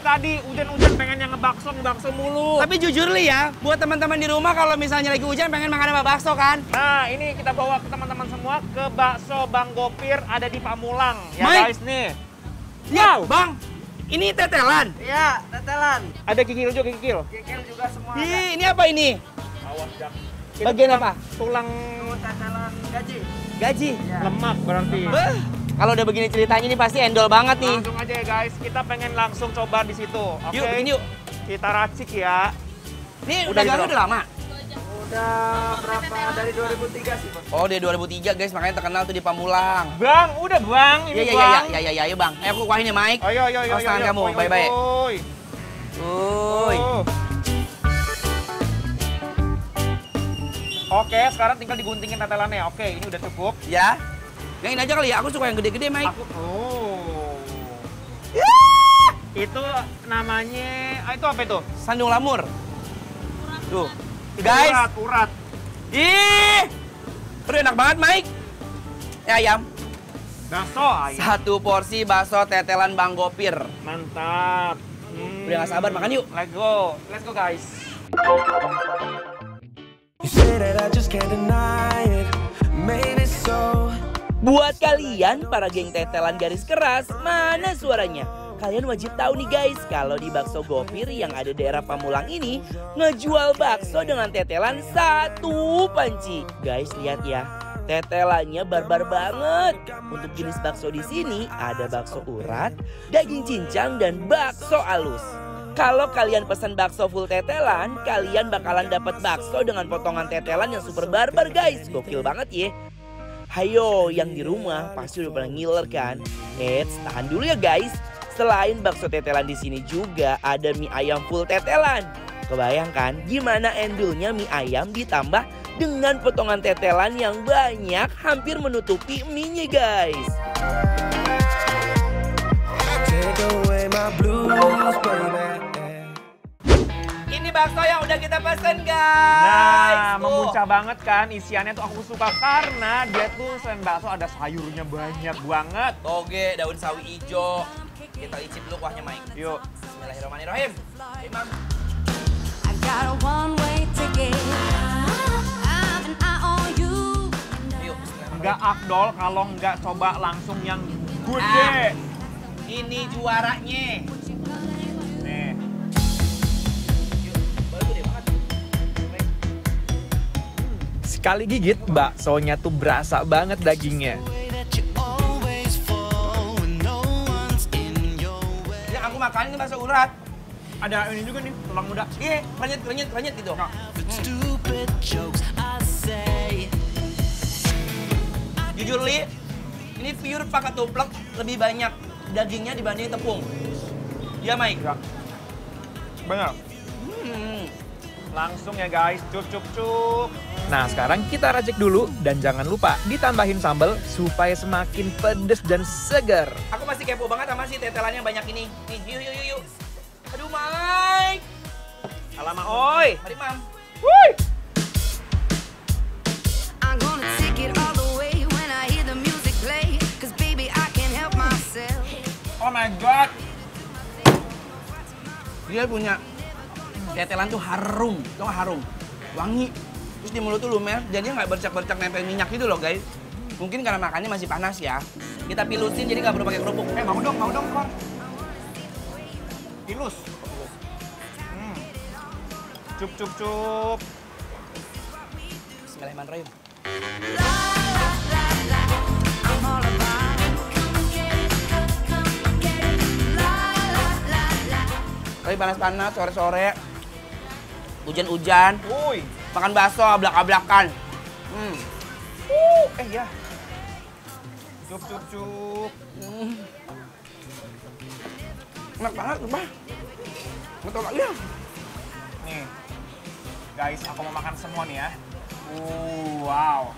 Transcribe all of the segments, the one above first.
tadi hujan-hujan pengen yang ngebakso mulu. Tapi jujur Li ya, buat teman-teman di rumah kalau misalnya lagi hujan pengen makan apa bakso kan? Nah, ini kita bawa ke teman-teman semua ke bakso Bang Gopir ada di Pamulang ya Mike. guys nih. Ya, Bang. Ini tetelan. Iya, tetelan. Ada kikil juga kikil. Kikil juga semua ada. Ih, ini apa ini? Awas Jak. Bagian apa? Tulang Tetelan gaji. Gaji. Ya. lemak berarti. Beuh, kalau udah begini ceritanya ini pasti endol banget nih. Langsung aja ya guys, kita pengen langsung coba di situ. Oke. Yuk, bikin yuk. Kita racik ya. Ini Udah udah gitu. udah lama. Udah berapa dari 2003 sih, Bos? Oh, dia 2003 guys, makanya terkenal tuh di Pamulang. Bang, udah Bang, ini Iya, Bang. iya, Bang. Ayo aku kuahin ya, Mike. Ayo, Awas tangan kamu, Oi, baik-baik. oi. Uy. Oh. Oke, sekarang tinggal diguntingin tetelannya. Oke, ini udah cukup. Ya. Yang ini aja kali ya, aku suka yang gede-gede, Mike. Oh. Itu namanya, itu apa itu? Sandung lamur. Tuh. Itu Guys. urat. Ih. Aduh, enak banget, Mike. Ya, ayam. Bakso ayam. Satu porsi bakso tetelan Bang Gopir. Mantap. Udah gak sabar, makan yuk. Let's go. Let's go, guys. You say that I just can't deny it. Maybe so. Buat kalian para geng tetelan garis keras, mana suaranya? Kalian wajib tahu nih guys, kalau di Bakso Gopir yang ada daerah Pamulang ini ngejual bakso dengan tetelan satu panci. Guys, lihat ya. Tetelannya barbar banget. Untuk jenis bakso di sini ada bakso urat, daging cincang dan bakso alus. Kalau kalian pesan bakso full tetelan, kalian bakalan dapat bakso dengan potongan tetelan yang super barbar guys. Gokil banget ya. Hayo, yang di rumah pasti udah pernah ngiler kan? Eits, tahan dulu ya guys. Selain bakso tetelan di sini juga ada mie ayam full tetelan. Kebayangkan gimana endulnya mie ayam ditambah dengan potongan tetelan yang banyak hampir menutupi mie-nya guys. Take away my blues, baby. Ini bakso yang udah kita pesen guys. Nah, Tuh. memuncah banget kan isiannya tuh aku suka karena dia tuh selain bakso ada sayurnya banyak banget. Toge, daun sawi hijau. Kita icip dulu kuahnya, Mike. Yuk. Bismillahirrahmanirrahim. Imam. I got a one-way ticket, and I owe you. Yuk, bismillahirrahmanirrahim. Nggak afdol kalau nggak coba langsung yang gede. Ini juaranya. Nih. Baru gede banget. Sekali gigit baksonya tuh berasa banget dagingnya. Ini aku makan ini bakso urat. Ada ini juga nih, tulang muda. Iya, renyet gitu. Stupid jokes I say. Jujur Li, ini pure pakai tuplek lebih banyak dagingnya dibanding tepung. Iya, Mike. Ya. Bener. Langsung ya guys, cup. Nah sekarang kita racik dulu dan jangan lupa ditambahin sambal supaya semakin pedes dan segar. Aku masih kepo banget sama si tetelannya banyak ini. Nih, yuk. Aduh, Mike. Alamak, oi. Mari, Mam. Wuih. I'm gonna take it all the way when I hear the music play, 'cause baby I can't help myself. Oh my god. Dia punya tetelan tuh harum, wangi. Terus di mulut tuh lumer, jadi nggak bercak-bercak nempel minyak gitu loh guys. Mungkin karena makannya masih panas ya. Kita pilusin jadi nggak perlu pakai kerupuk. Mau dong, Kor. Ilus. Cup. Bismillahirrahmanirrahim. I'm all about it. Come get it, come get it. La. Lagi panas-panas, sore-sore. Hujan-hujan, Wuih. makan bakso ablak-ablakan. Ya. Cup. Enak banget, Pak. Betul ya. Nih. Guys, aku mau makan semua nih ya. Wow.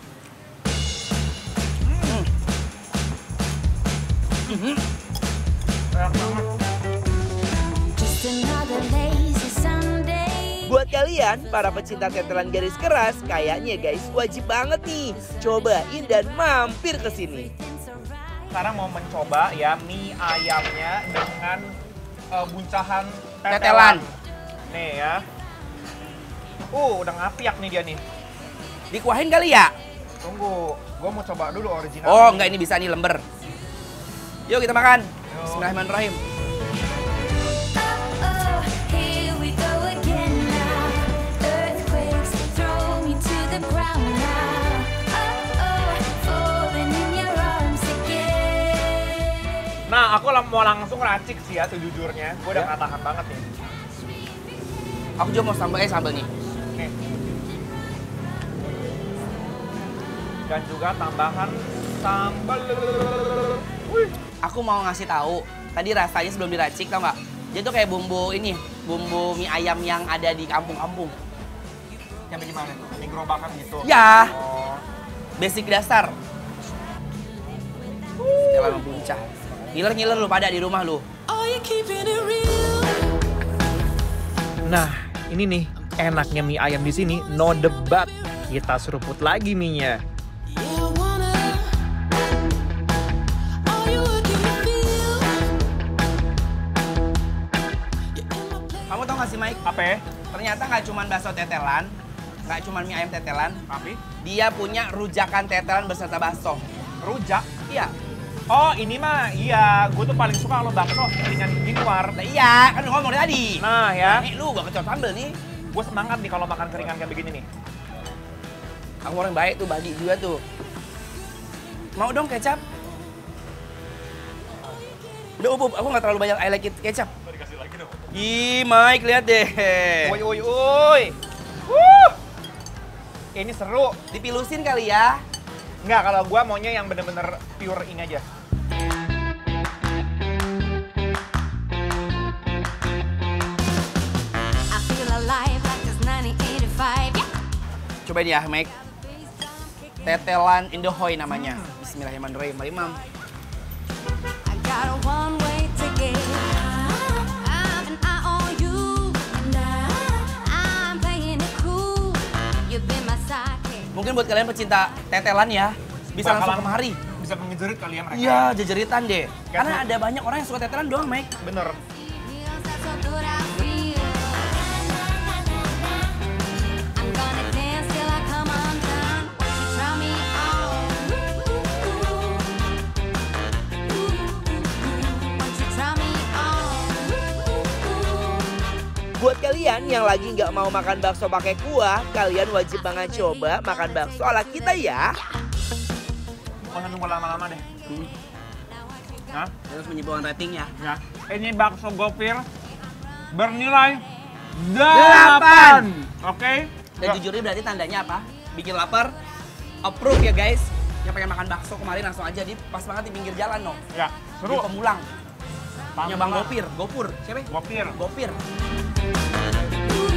Enak banget. Just another lazy Sunday. Buat kalian, para pecinta tetelan garis keras, kayaknya guys wajib banget nih cobain dan mampir ke sini. Sekarang mau mencoba ya mie ayamnya dengan buncahan Tetelan. Nih ya. Udah ngapiak nih dia nih. Dikuahin kali ya? Tunggu, gua mau coba dulu original. Oh, enggak, ini bisa nih lember. Yuk kita makan. Yuk. Bismillahirrahmanirrahim. Oh, here we go again now. Earthquakes throw me to the ground now. Oh, falling in your arms again. Nah, aku mau langsung racik sih ya sejujurnya. Gua udah Ya. nggak tahan banget nih. Aku juga mau sambal nih. Nih. Dan juga tambahan sambal. Wih. Aku mau ngasih tahu, tadi rasanya sebelum diracik tau nggak? Dia tuh kayak bumbu ini, bumbu mie ayam yang ada di kampung-kampung. Yang gimana tuh? Mie gerobakan gitu. Ya, Oh. basic dasar. Tetelan buncah. Ngiler-ngiler lu pada di rumah lu. Oh, you keeping it real. Nah, ini nih enaknya mie ayam di sini, no debat. Kita seruput lagi mie-nya. Yeah, I wanna. Oh, you working me feel. Kamu tau gak sih Mike? Apa ya? Ternyata nggak cuma bakso tetelan, nggak cuma mie ayam tetelan, Tapi dia punya rujakan tetelan beserta bakso. rujak. Iya. Oh, ini mah iya. Gue tuh paling suka kalau bakso dengan di luar. Nah, iya, kan lu ngomong tadi. Nah ya, Nih lu gak kecot sambel nih. gue semangat nih kalau makan keringan kayak begini nih. Aku orang baik tuh, bagi juga tuh. Mau dong kecap? Udah, aku nggak terlalu banyak I like it kecap. Dikasih lagi dong. Ih, Mike, lihat deh. Uy. Ini seru. Dipilusin kali ya. Nggak, kalau gue maunya yang bener-bener pure ini aja. I feel alive like it's 1985. Yeah. Cobain ya, Mike. Tetelan Indohoy namanya. Bismillahirrahmanirrahim. Mari, Mam. I got a one way ticket. And I owe you. I'm playing it cool. You've been my sidekick. Mungkin buat kalian pecinta tetelan ya, bisa langsung Bakalan kemari. Bisa mengejerit kali ya mereka. Iya, jejeritan deh. Kan- Karena ada banyak orang yang suka tetelan doang, Mike. Bener. Feels that so good I feel. I'm gonna dance till I come undone. Won't you try me on? Won't you try me on? Buat kalian yang lagi nggak mau makan bakso pakai kuah, kalian wajib banget coba makan bakso ala kita ya. Mau nunggu lama-lama deh. Nah, Terus menyebutkan rating ya. ya. Ini bakso gopir bernilai 8. 8. Oke. Dan Ya. jujurnya berarti tandanya apa? Bikin lapar, approve ya guys. Yang pengen makan bakso kemarin langsung aja, di pas banget di pinggir jalan no. Ya, Di seru. Pemulang. Punya Bang Pemulang. Gopir, Gopur. Siapa? ya? Gopir. Gopir. Ooh,